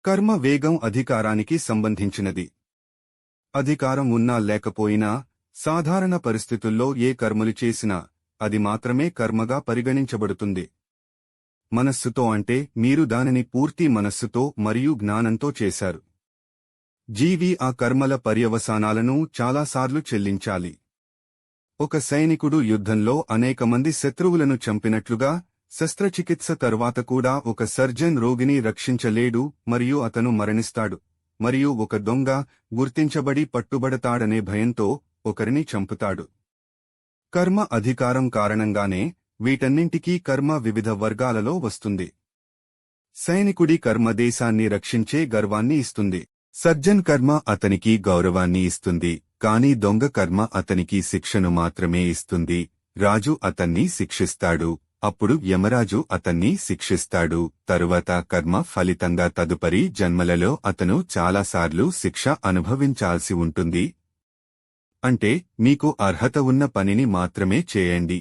కర్మ వేగం అధికారానికి సంబంధించినది. అధికారం ఉన్నా లేకపోయినా సాధారణ పరిస్థితుల్లో ఏ కర్మలు చేసినా అది మాత్రమే కర్మగా పరిగణించబడుతుంది. మనస్సుతో అంటే మీరు దానిని పూర్తి మనస్సుతో మరియు జ్ఞానంతో చేశారు. జీవి ఆ కర్మల పర్యవసానాలను చాలాసార్లు చెల్లించాలి. ఒక సైనికుడు యుద్ధంలో అనేక మంది శత్రువులను చంపినట్లుగా శస్త్రచికిత్స తర్వాత కూడా ఒక సర్జన్ రోగిని రక్షించలేడు మరియు అతను మరణిస్తాడు. మరియు ఒక దొంగ గుర్తించబడి పట్టుబడతాడనే భయంతో ఒకరిని చంపుతాడు. కర్మ అధికారం కారణంగానే వీటన్నింటికీ కర్మ వివిధ వర్గాలలో వస్తుంది. సైనికుడి కర్మ దేశాన్ని రక్షించే గర్వాన్ని ఇస్తుంది. సర్జన్ కర్మ అతనికి గౌరవాన్ని ఇస్తుంది, కాని దొంగ కర్మ అతనికి శిక్షను మాత్రమే ఇస్తుంది. రాజు అతన్ని శిక్షిస్తాడు, అప్పుడు యమరాజు అతన్ని శిక్షిస్తాడు. తరువాత కర్మ ఫలితంగా తదుపరి జన్మలలో అతను చాలాసార్లు శిక్ష అనుభవించాల్సి ఉంటుంది. అంటే మీకు అర్హత ఉన్న పనిని మాత్రమే చేయండి.